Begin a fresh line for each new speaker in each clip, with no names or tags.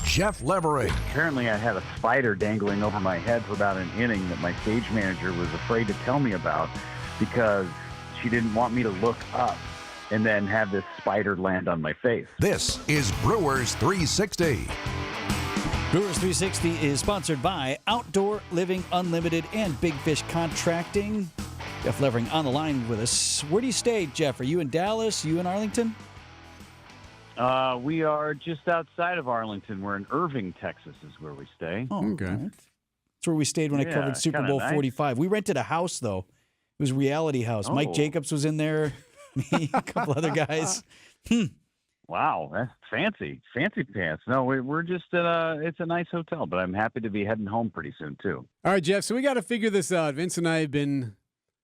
Jeff Levering.
Apparently, I had a spider dangling over my head for about an inning that my stage manager was afraid to tell me about because she didn't want me to look up and then have this spider land on my face.
This is Brewers 360.
Brewers 360 is sponsored by Outdoor Living Unlimited and Big Fish Contracting. Jeff Levering on the line with us. Where do you stay, Jeff? Are you in Dallas? You in Arlington?
We are just outside of Arlington. We're in Irving, Texas is where we stay.
Oh, okay. Right. That's where we stayed when I covered Super Bowl 45. We rented a house, though. It was a reality house.
Oh.
Mike Jacobs was in there, me, a couple other guys.
Wow, that's fancy. Fancy pants. No, we're just at it's a nice hotel, but I'm happy to be heading home pretty soon, too.
All right, Jeff, so we got to figure this out. Vince and I have been,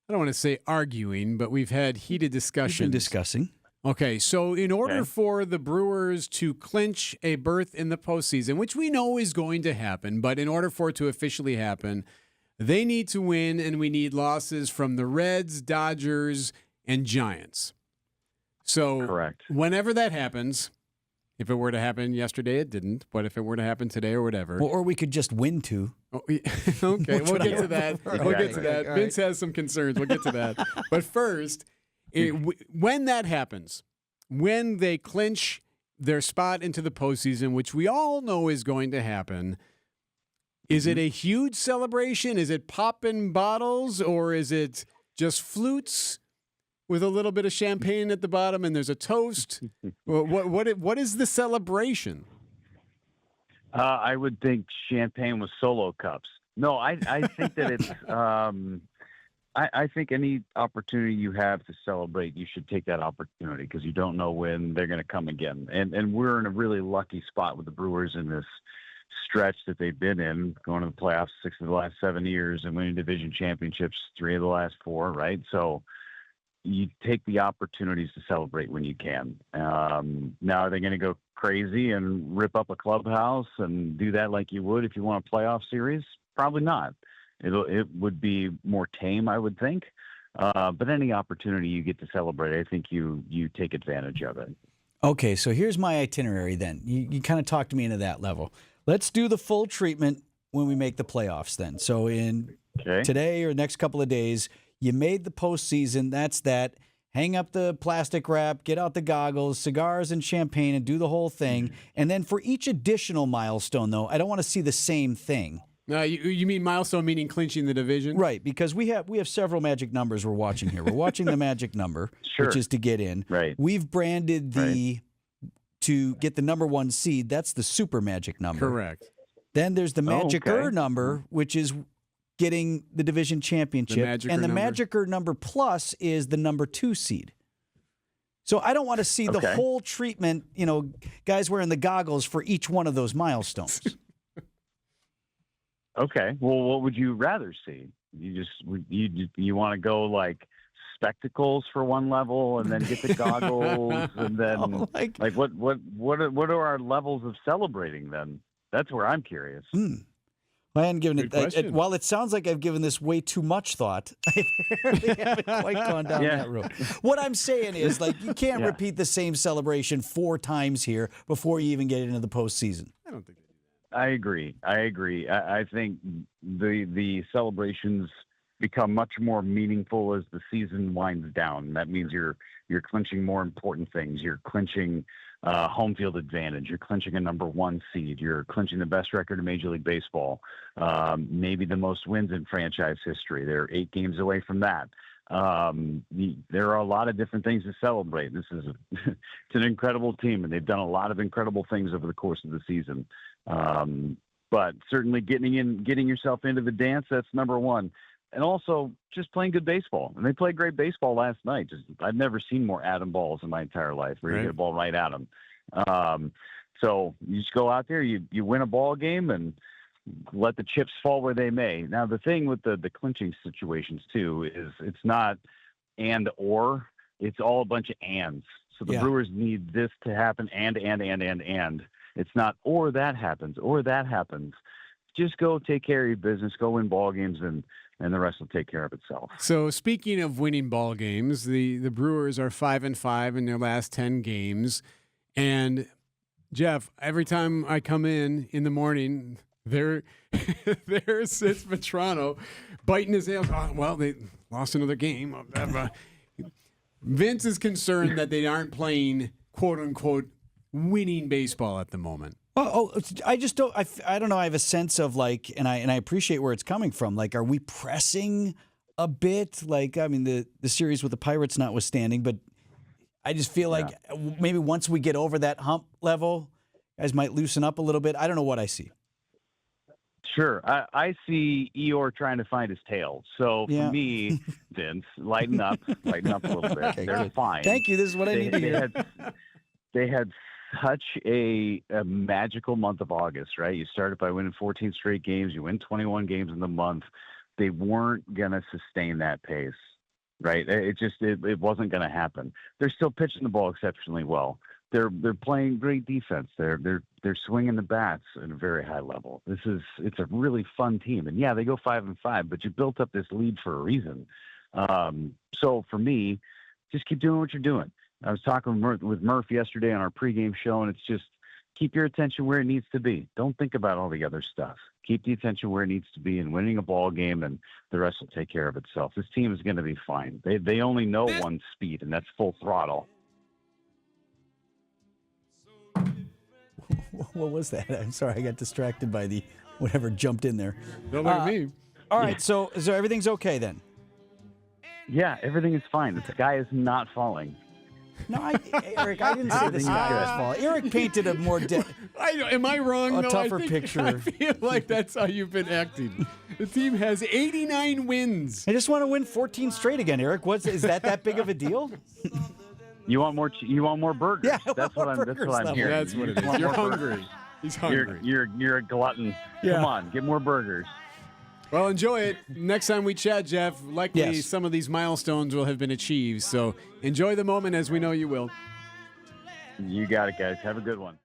I don't want to say arguing, but we've had heated discussions.
We've been discussing.
Okay, so in order for the Brewers to clinch a berth in the postseason, which we know is going to happen, but in order for it to officially happen, they need to win, and we need losses from the Reds, Dodgers, and Giants. So
correct.
Whenever that happens, if it were to happen yesterday, it didn't, but if it were to happen today or whatever.
Well, or we could just win two.
Oh, okay, we'll get to that. We'll get to that. Vince has some concerns. We'll get to that. But first, when that happens, when they clinch their spot into the postseason, which we all know is going to happen, is it a huge celebration? Is it popping bottles, or is it just flutes with a little bit of champagne at the bottom and there's a toast? What is the celebration?
I would think champagne with Solo cups. No, I think that it's I think any opportunity you have to celebrate, you should take that opportunity because you don't know when they're going to come again. And we're in a really lucky spot with the Brewers in this stretch that they've been in, going to the playoffs 6 of the last 7 years and winning division championships 3 of the last 4, right? So you take the opportunities to celebrate when you can. Now, are they going to go crazy and rip up a clubhouse and do that like you would if you won a playoff series? Probably not. It would be more tame, I would think. But any opportunity you get to celebrate, I think you take advantage of it.
Okay, so here's my itinerary then. You kind of talked me into that level. Let's do the full treatment when we make the playoffs then. So in today or next couple of days, you made the postseason. That's that. Hang up the plastic wrap, get out the goggles, cigars and champagne, and do the whole thing. And then for each additional milestone, though, I don't want to see the same thing.
You mean milestone meaning clinching the division?
Right, because we have several magic numbers we're watching here. We're watching the magic number, which is to get in.
Right.
We've branded to get the number 1 seed. That's the super magic number.
Correct.
Then there's the magicer number, which is getting the division championship. And the magicer number plus is the number 2 seed. So I don't want to see the whole treatment, guys wearing the goggles for each one of those milestones.
Okay. Well, what would you rather see? You want to go like spectacles for one level, and then get the goggles, and then what are our levels of celebrating? Then that's where I'm curious.
I hadn't given it. While it sounds like I've given this way too much thought, I apparently haven't quite gone down that road. What I'm saying is, you can't repeat the same celebration 4 times here before you even get into the postseason.
I don't think.
I agree. I think the celebrations become much more meaningful as the season winds down. That means you're clinching more important things. You're clinching home field advantage. You're clinching a number 1 seed. You're clinching the best record in Major League Baseball. Maybe the most wins in franchise history. They're 8 games away from that. There are a lot of different things to celebrate. This is it's an incredible team, and they've done a lot of incredible things over the course of the season. But certainly getting yourself into the dance, that's number 1. And also just playing good baseball. And they played great baseball last night. I've never seen more Atom balls in my entire life where you get a ball right at them. So you just go out there, you win a ball game, and let the chips fall where they may. Now, the thing with the clinching situations, too, is it's not and or. It's all a bunch of ands. So the Brewers need this to happen and. It's not or that happens. Just go take care of your business, go win ball games, and the rest will take care of itself.
So speaking of winning ball games, the Brewers are 5-5 in their last 10 games, and Jeff, every time I come in the morning, there sits Vitrano biting his nails. Oh, well, they lost another game. Vince is concerned that they aren't playing, quote unquote, winning baseball at the moment.
I just don't. I don't know. I have a sense of like, and I appreciate where it's coming from. Like, are we pressing a bit? Like, I mean, the series with the Pirates notwithstanding, but I just feel like maybe once we get over that hump level, guys might loosen up a little bit. I don't know what I see.
Sure. I see Eeyore trying to find his tail. So for me, Vince, lighten up a little bit.
Okay,
They're
good.
fine.
Thank you. This is what I need to hear.
They had such a magical month of August, right? You started by winning 14 straight games. You win 21 games in the month. They weren't going to sustain that pace, right? It wasn't going to happen. They're still pitching the ball exceptionally well. They're playing great defense. They're swinging the bats at a very high level. It's a really fun team. And yeah, they go 5-5, but you built up this lead for a reason. So for me, just keep doing what you're doing. I was talking with Murph yesterday on our pregame show, and it's just keep your attention where it needs to be. Don't think about all the other stuff. Keep the attention where it needs to be and winning a ball game, and the rest will take care of itself. This team is going to be fine. They only know one speed, and that's full throttle.
What was that? I'm sorry, I got distracted by the whatever jumped in there.
Don't look at me.
All right, so everything's okay then?
Yeah, everything is fine. The sky is not falling.
No, Erik, I didn't say the sky was falling. Erik painted a more
am I wrong?
tougher picture.
I feel like that's how you've been acting. The team has 89 wins.
I just want to win 14 straight again, Erik. Is that big of a deal?
You want more? You want more burgers?
Yeah,
that's what I'm hearing.
That's what it is. You're hungry. He's hungry.
You're a glutton.
Yeah.
Come on, get more burgers.
Well, enjoy it. Next time we chat, Jeff, likely some of these milestones will have been achieved. So enjoy the moment, as we know you will.
You got it, guys. Have a good one.